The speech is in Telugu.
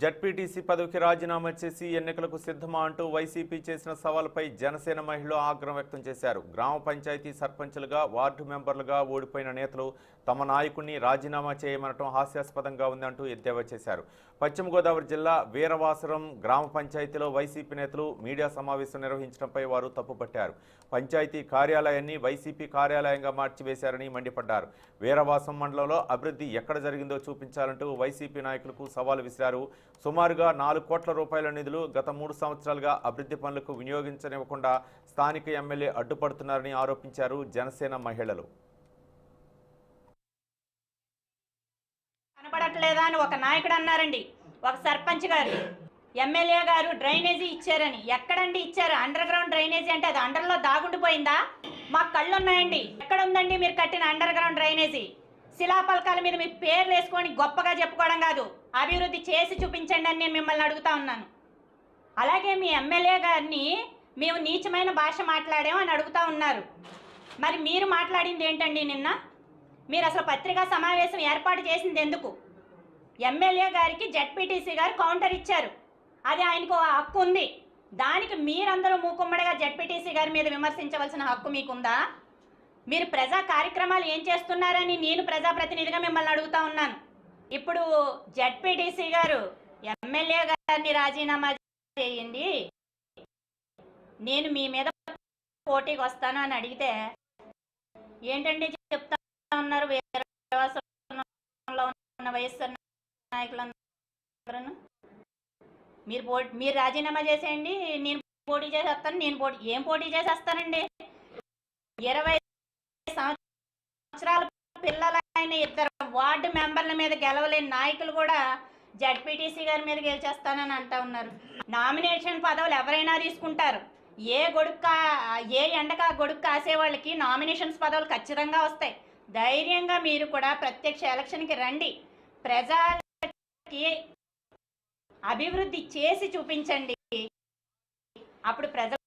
జడ్పీటీసీ పదవికి రాజీనామా చేసి ఎన్నికలకు సిద్ధమా అంటూ వైసీపీ చేసిన సవాల్పై జనసేన మహిళలు ఆగ్రహం వ్యక్తం చేశారు. గ్రామ పంచాయతీ సర్పంచులుగా, వార్డు మెంబర్లుగా ఓడిపోయిన నేతలు తమ నాయకుడిని రాజీనామా చేయమనటం హాస్యాస్పదంగా ఉందంటూ ఎద్దేవా చేశారు. పశ్చిమ గోదావరి జిల్లా వీరవాసరం గ్రామ పంచాయతీలో వైసీపీ నేతలు మీడియా సమావేశం నిర్వహించడంపై వారు తప్పుపట్టారు. పంచాయతీ కార్యాలయాన్ని వైసీపీ కార్యాలయంగా మార్చివేశారని మండిపడ్డారు. వీరవాసం మండలంలో అభివృద్ధి ఎక్కడ జరిగిందో చూపించాలంటూ వైసీపీ నాయకులకు సవాల్ విసిరారు. సుమారుగా 4 కోట్ల రూపాయల నిధులు గత 3 సంవత్సరాలుగా అభివృద్ధి పనులకు వినియోగించనివ్వకుండా స్థానిక ఎమ్మెల్యే అడ్డుపడుతున్నారని ఆరోపించారు జనసేన మహిళలు. కనబడట్లేదా అని ఒక నాయకుడు అన్నారండి, ఒక సర్పంచ్ గారు, ఎమ్మెల్యే గారు డ్రైనేజీ ఇచ్చారని. ఎక్కడండి ఇచ్చారు? అండర్ గ్రౌండ్ డ్రైనేజీ అంటే అది అండర్లో దాగుండిపోయిందా? మాకు కళ్ళు ఉన్నాయండి. ఎక్కడ ఉందండి మీరు కట్టిన అండర్ గ్రౌండ్ డ్రైనేజీ? శిలాపలకాల మీద మీ పేర్లు వేసుకొని గొప్పగా చెప్పుకోవడం కాదు, అభివృద్ధి చేసి చూపించండి అని నేను మిమ్మల్ని అడుగుతా ఉన్నాను. అలాగే మీ ఎమ్మెల్యే గారిని మేము నీచమైన భాష మాట్లాడాము అని అడుగుతా ఉన్నారు. మరి మీరు మాట్లాడింది ఏంటండి? నిన్న మీరు అసలు పత్రికా సమావేశం ఏర్పాటు చేసింది ఎందుకు? ఎమ్మెల్యే గారికి జడ్పీటీసీ గారు కౌంటర్ ఇచ్చారు, అది ఆయనకు హక్కు ఉంది. దానికి మీరందరూ మూకుమ్మడిగా జడ్పీటీసీ గారి మీద విమర్శించవలసిన హక్కు మీకుందా? మీరు ప్రజా కార్యక్రమాలు ఏం చేస్తున్నారని నేను ప్రజాప్రతినిధిగా మిమ్మల్ని అడుగుతా ఉన్నాను. ఇప్పుడు జడ్పీటీసీ గారు ఎమ్మెల్యే గారిని రాజీనామా చేయండి, నేను మీ మీద పోటీకి వస్తాను అని అడిగితే ఏంటండి చెప్తా ఉన్నారు? ఉన్న వైఎస్ఆర్ నాయకులందరూ మీరు రాజీనామా చేసేయండి, నేను పోటీ చేసేస్తాను. ఏం పోటీ చేసేస్తానండి? 20 సంవత్సరాల పిల్లలైన 2 వార్డు మెంబర్ల మీద గెలవలేని నాయకులు కూడా జడ్పీటీసీ గారి మీద గెలిచేస్తానని అంటా ఉన్నారు. నామినేషన్ పదవులు ఎవరైనా తీసుకుంటారు. ఏ ఎండక గొడుక్కు కాసే వాళ్ళకి నామినేషన్స్ పదవులు ఖచ్చితంగా వస్తాయి. ధైర్యంగా మీరు కూడా ప్రత్యక్ష ఎలక్షన్కి రండి, ప్రజలకి అభివృద్ధి చేసి చూపించండి. అప్పుడు ప్రజలు